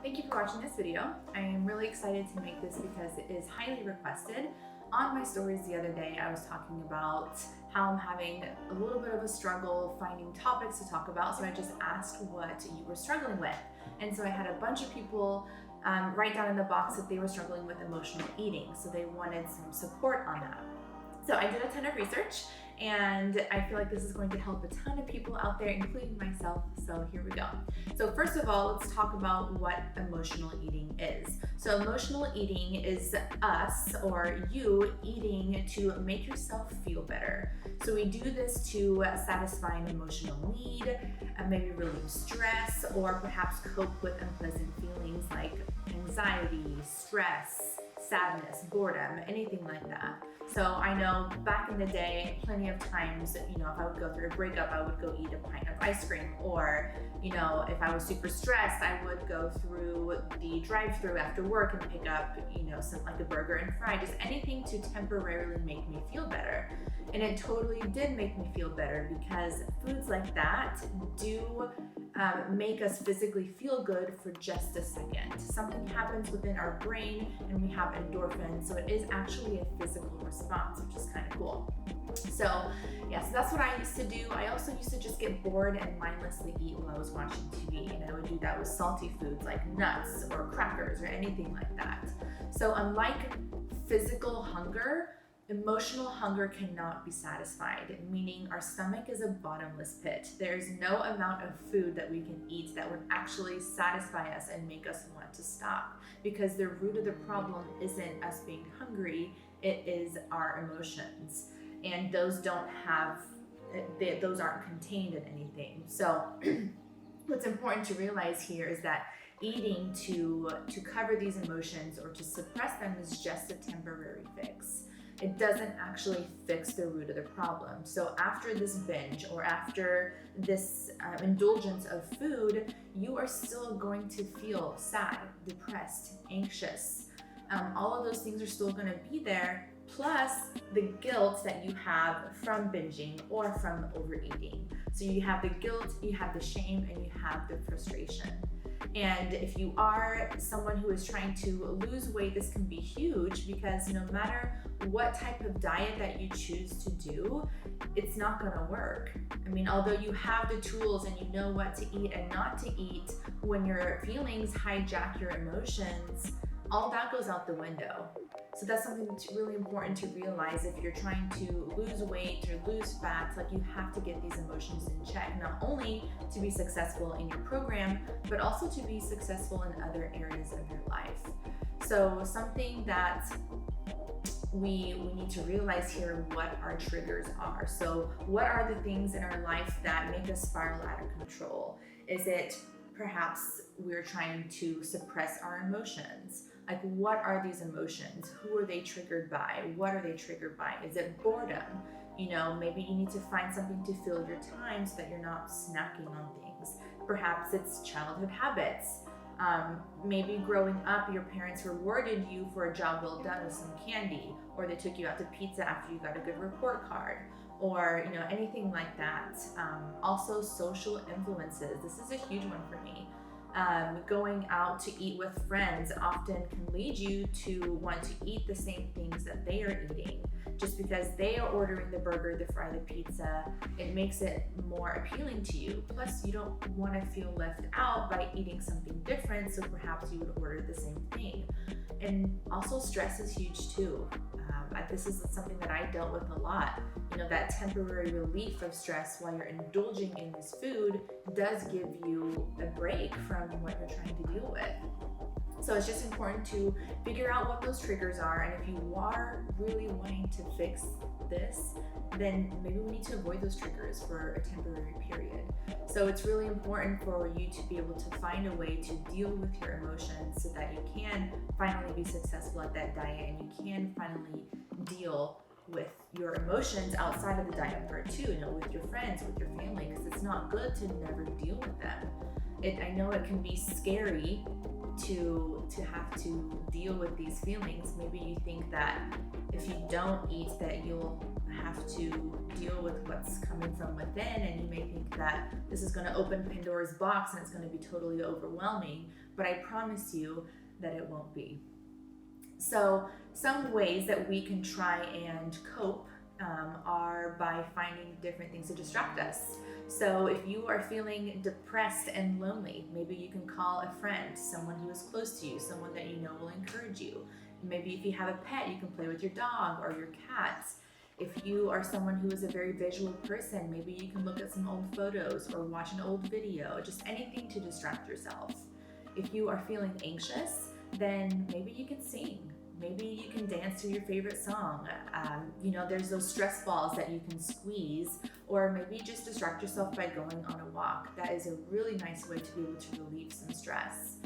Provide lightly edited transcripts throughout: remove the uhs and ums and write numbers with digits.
Thank you for watching this video. I am really excited to make this because it is highly requested. On my stories the other day, I was talking about how I'm having a little bit of a struggle finding topics to talk about, so I just asked what you were struggling with. And so I had a bunch of people write down in the box that they were struggling with emotional eating, so they wanted some support on that. So I did a ton of research, and I feel like this is going to help a ton of people out there, including myself, so here we go. So first of all, let's talk about what emotional eating is. So emotional eating is us, or you, eating to make yourself feel better. So we do this to satisfy an emotional need, maybe relieve stress, or perhaps cope with unpleasant feelings like anxiety, stress, sadness, boredom, anything like that. So I know back in the day, plenty of times, if I would go through a breakup, I would go eat a pint of ice cream, or, if I was super stressed, I would go through the drive-thru after work and pick up, something like a burger and fry, just anything to temporarily make me feel better. And it totally did make me feel better because foods like that do make us physically feel good for just a second. Something happens within our brain and we have endorphins, so it is actually a physical response, which is kind of cool. So that's what I used to do. I also used to just get bored and mindlessly eat while I was watching TV, and I would do that with salty foods like nuts or crackers or anything like that. So unlike physical hunger, emotional hunger cannot be satisfied, meaning our stomach is a bottomless pit. There's no amount of food that we can eat that would actually satisfy us and make us want to stop, because the root of the problem isn't us being hungry, it is our emotions. And those aren't contained in anything. So what's important to realize here is that eating to cover these emotions or to suppress them is just a temporary fix. It doesn't actually fix the root of the problem. So after this binge or after this indulgence of food, you are still going to feel sad, depressed, anxious. All of those things are still going to be there, plus the guilt that you have from binging or from overeating. So you have the guilt, you have the shame, and you have the frustration. And if you are someone who is trying to lose weight, this can be huge, because no matter what type of diet that you choose to do, it's not going to work. Although you have the tools and you know what to eat and not to eat, when your feelings hijack your emotions, all that goes out the window. So that's something that's really important to realize. If you're trying to lose weight or lose fat, you have to get these emotions in check, not only to be successful in your program, but also to be successful in other areas of your life. So something that we need to realize here, what our triggers are. So what are the things in our life that make us spiral out of control? Is it perhaps we're trying to suppress our emotions? What are these emotions? Who are they triggered by? What are they triggered by? Is it boredom? Maybe you need to find something to fill your time so that you're not snacking on things. Perhaps it's childhood habits. Maybe growing up, your parents rewarded you for a job well done with some candy, or they took you out to pizza after you got a good report card, or anything like that. Also, social influences. This is a huge one for me. Going out to eat with friends often can lead you to want to eat the same things that they are eating. Just because they are ordering the burger, the fry, the pizza, it makes it more appealing to you. Plus, you don't want to feel left out by eating something different, so perhaps you would order the same thing. And also, stress is huge too. This is something that I dealt with a lot. That temporary relief of stress while you're indulging in this food does give you a break from what you're trying to deal with. So it's just important to figure out what those triggers are, and if you are really wanting to fix this, then maybe we need to avoid those triggers for a temporary period. So it's really important for you to be able to find a way to deal with your emotions so that you can finally be successful at that diet, and you can finally deal with your emotions outside of the diet part too, with your friends, with your family, because it's not good to never deal with them. I know it can be scary to have to deal with these feelings. Maybe you think that if you don't eat, that you'll have to deal with what's coming from within, and you may think that this is going to open Pandora's box and it's going to be totally overwhelming, but I promise you that it won't be. So some ways that we can try and cope are by finding different things to distract us. So if you are feeling depressed and lonely, maybe you can call a friend, someone who is close to you, someone that you know will encourage you. Maybe if you have a pet, you can play with your dog or your cat. If you are someone who is a very visual person, maybe you can look at some old photos or watch an old video, just anything to distract yourself. If you are feeling anxious, then maybe you can sing. Maybe you can dance to your favorite song. There's those stress balls that you can squeeze, or maybe just distract yourself by going on a walk. That is a really nice way to be able to relieve some stress.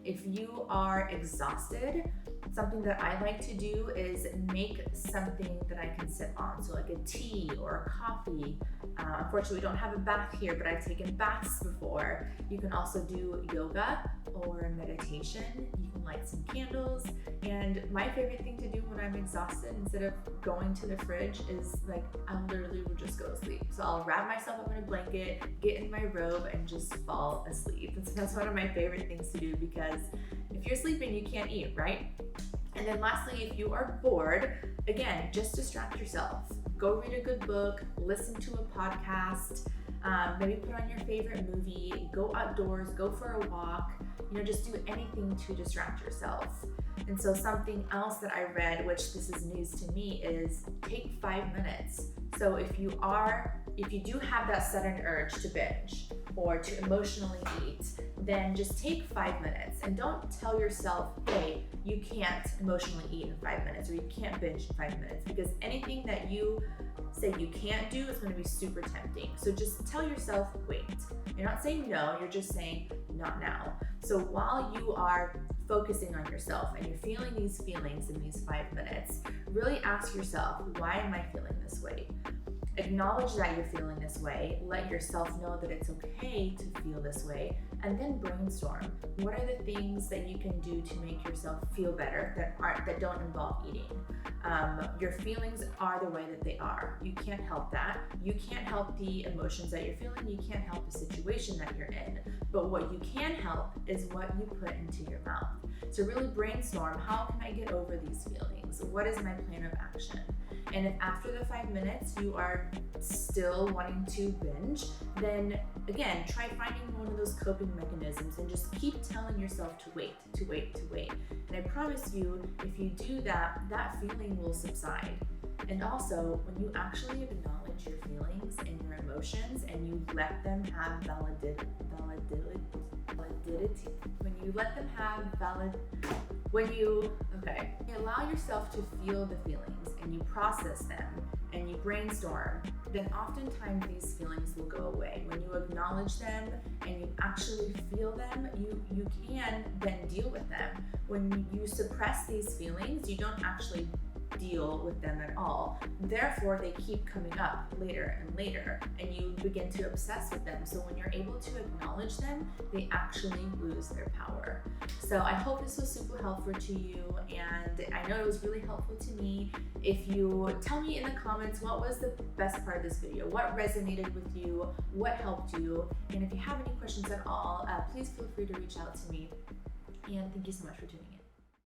If you are exhausted, something that I like to do is make something that I can sip on. So like a tea or a coffee. Unfortunately, we don't have a bath here, but I've taken baths before. You can also do yoga or meditation. You can light some candles. And my favorite thing to do when I'm exhausted, instead of going to the fridge, is I literally would just go to sleep. So I'll wrap myself up in a blanket, get in my robe, and just fall asleep. And so that's one of my favorite things to do, because if you're sleeping, you can't eat, right? And then lastly, if you are bored, again, just distract yourself. Go read a good book, listen to a podcast, maybe put on your favorite movie, go outdoors, go for a walk, just do anything to distract yourself. And so something else that I read, which this is news to me, is take 5 minutes. So if you do have that sudden urge to binge or to emotionally eat, then just take 5 minutes, and don't tell yourself, hey, you can't emotionally eat in 5 minutes, or you can't binge in 5 minutes, because anything that you say you can't do is going to be super tempting. So just tell yourself, wait. You're not saying no, you're just saying not now. So while you are focusing on yourself and you're feeling these feelings in these 5 minutes, really ask yourself, why am I feeling this way? Acknowledge that you're feeling this way, let yourself know that it's okay to feel this way, and then brainstorm. What are the things that you can do to make yourself feel better that don't involve eating? Your feelings are the way that they are. You can't help that. You can't help the emotions that you're feeling. You can't help the situation that you're in. But what you can help is what you put into your mouth. So really brainstorm, how can I get over these feelings? What is my plan of action? And if after the 5 minutes you are still wanting to binge, then again, try finding one of those coping mechanisms and just keep telling yourself to wait, to wait, to wait. And I promise you, if you do that, that feeling will subside. And also, when you actually acknowledge your feelings and your emotions and you let them have validity, when you allow yourself to feel the feelings and you process them and you brainstorm, then oftentimes these feelings will go away. When you acknowledge them and you actually feel them, you can then deal with them. When you suppress these feelings, you don't actually deal with them at all. Therefore, they keep coming up later and later, and you begin to obsess with them. So when you're able to acknowledge them, they actually lose their power. So I hope this was super helpful to you, and I know it was really helpful to me. If you tell me in the comments what was the best part of this video, what resonated with you, what helped you, and if you have any questions at all, please feel free to reach out to me. And thank you so much for tuning in.